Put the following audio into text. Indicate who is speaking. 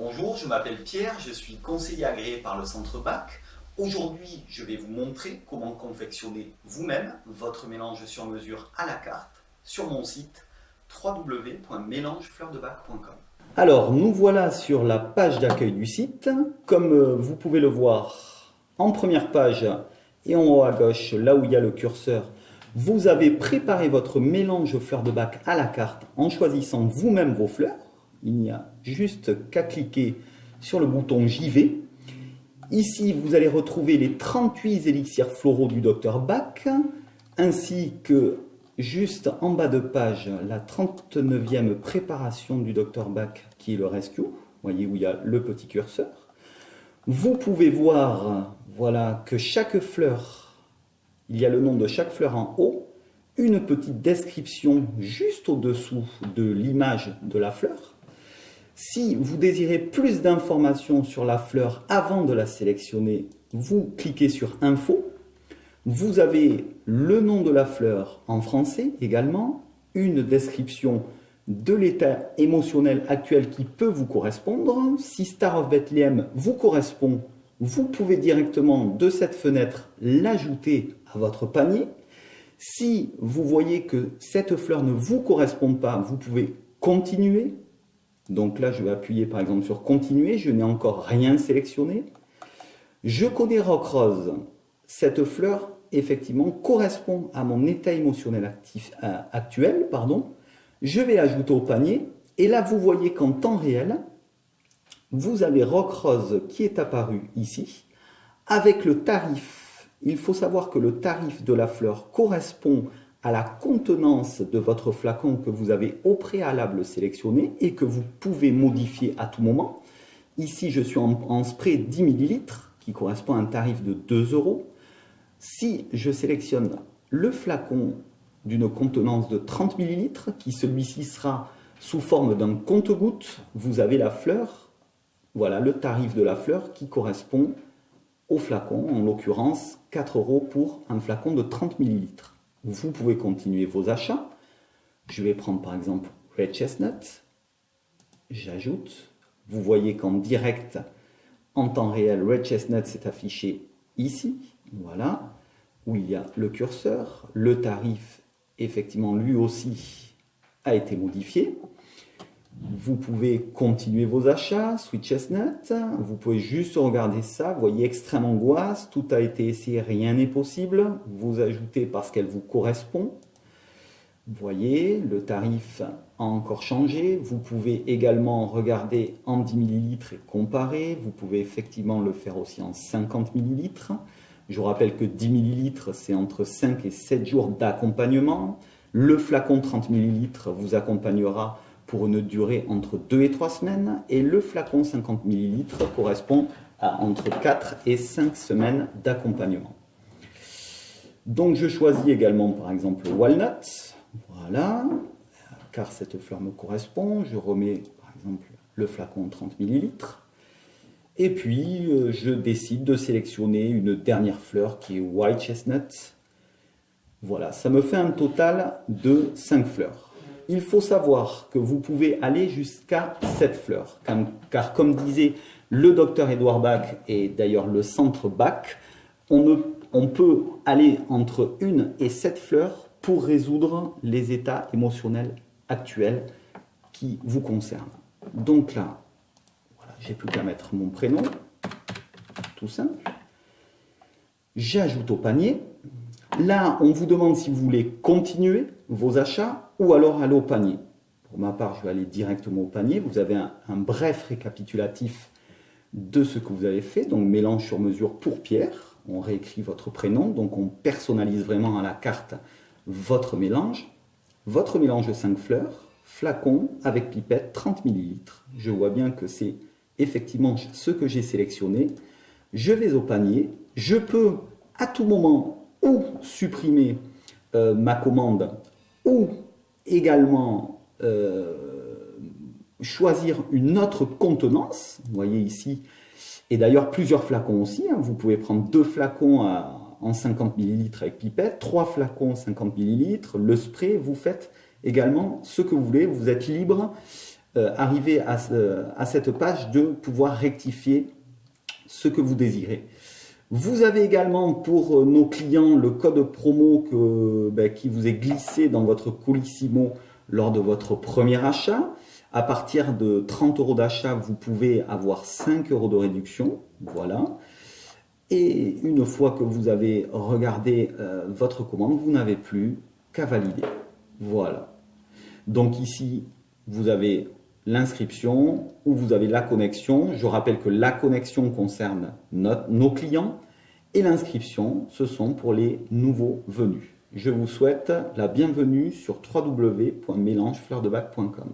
Speaker 1: Bonjour, je m'appelle Pierre, je suis conseiller agréé par le Centre BAC. Aujourd'hui, je vais vous montrer comment confectionner vous-même votre mélange sur mesure à la carte sur mon site www.mélangefleurdebac.com. Alors, nous voilà sur la page d'accueil du site. Comme vous pouvez le voir en première page et en haut à gauche, là où il y a le curseur, vous avez préparé votre mélange fleurs de bac à la carte en choisissant vous-même vos fleurs. Il n'y a juste qu'à cliquer sur le bouton J'y vais. Ici, vous allez retrouver les 38 élixirs floraux du Dr Bach, ainsi que juste en bas de page, la 39e préparation du Dr Bach, qui est le Rescue. Vous voyez où il y a le petit curseur. Vous pouvez voir voilà, que chaque fleur, il y a le nom de chaque fleur en haut, une petite description juste au-dessous de l'image de la fleur. Si vous désirez plus d'informations sur la fleur avant de la sélectionner, vous cliquez sur Info. Vous avez le nom de la fleur en français également, une description de l'état émotionnel actuel qui peut vous correspondre. Si Star of Bethlehem vous correspond, vous pouvez directement de cette fenêtre l'ajouter à votre panier. Si vous voyez que cette fleur ne vous correspond pas, vous pouvez continuer. Donc là, je vais appuyer par exemple sur Continuer, je n'ai encore rien sélectionné. Je connais Rock Rose. Cette fleur, effectivement, correspond à mon état émotionnel actuel. Je vais l'ajouter au panier. Et là, vous voyez qu'en temps réel, vous avez Rock Rose qui est apparu ici. Avec le tarif, il faut savoir que le tarif de la fleur correspond à la contenance de votre flacon que vous avez au préalable sélectionné et que vous pouvez modifier à tout moment. Ici, je suis en spray 10 ml qui correspond à un tarif de 2 €. Si je sélectionne le flacon d'une contenance de 30 ml, qui celui-ci sera sous forme d'un compte-gouttes, vous avez la fleur, voilà le tarif de la fleur qui correspond au flacon, en l'occurrence 4 € pour un flacon de 30 ml. Vous pouvez continuer vos achats. Je vais prendre par exemple Red Chestnut. J'ajoute. Vous voyez qu'en direct, en temps réel, Red Chestnut s'est affiché ici. Voilà. Où il y a le curseur. Le tarif, effectivement, lui aussi, a été modifié. Vous pouvez continuer vos achats, Sweet Chestnut, vous pouvez juste regarder ça, vous voyez extrême angoisse, tout a été essayé, rien n'est possible, vous ajoutez parce qu'elle vous correspond. Vous voyez, le tarif a encore changé, vous pouvez également regarder en 10 ml et comparer, vous pouvez effectivement le faire aussi en 50 ml. Je vous rappelle que 10 ml c'est entre 5 et 7 jours d'accompagnement, le flacon 30 ml vous accompagnera pour une durée entre 2 et 3 semaines et le flacon 50 ml correspond à entre 4 et 5 semaines d'accompagnement. Donc je choisis également par exemple le Walnut, voilà, car cette fleur me correspond. Je remets par exemple le flacon 30 ml et puis je décide de sélectionner une dernière fleur qui est White Chestnut. Voilà, ça me fait un total de 5 fleurs. Il faut savoir que vous pouvez aller jusqu'à 7 fleurs, car comme disait le docteur Edouard Bach et d'ailleurs le centre Bach, on peut aller entre 1 et 7 fleurs pour résoudre les états émotionnels actuels qui vous concernent. Donc là, voilà, j'ai plus qu'à mettre mon prénom, tout simple. J'ajoute au panier. Là, on vous demande si vous voulez continuer vos achats ou alors aller au panier. Pour ma part, je vais aller directement au panier. Vous avez un bref récapitulatif de ce que vous avez fait. Donc, mélange sur mesure pour Pierre. On réécrit votre prénom. Donc, on personnalise vraiment à la carte votre mélange. Votre mélange de 5 fleurs, flacon avec pipette, 30 ml. Je vois bien que c'est effectivement ce que j'ai sélectionné. Je vais au panier. Je peux à tout moment ou supprimer ma commande ou également choisir une autre contenance. Vous voyez ici, et d'ailleurs plusieurs flacons aussi. Vous pouvez prendre 2 flacons en 50 ml avec pipette, 3 flacons 50 ml, le spray. Vous faites également ce que vous voulez. Vous êtes libre arriver à cette page de pouvoir rectifier ce que vous désirez. Vous avez également pour nos clients le code promo qui vous est glissé dans votre Colissimo lors de votre premier achat. À partir de 30 € d'achat, vous pouvez avoir 5 € de réduction. Voilà. Et une fois que vous avez regardé votre commande, vous n'avez plus qu'à valider. Voilà. Donc ici, vous avez l'inscription ou vous avez la connexion. Je rappelle que la connexion concerne nos clients et l'inscription, ce sont pour les nouveaux venus. Je vous souhaite la bienvenue sur www.melangefleurdebac.com.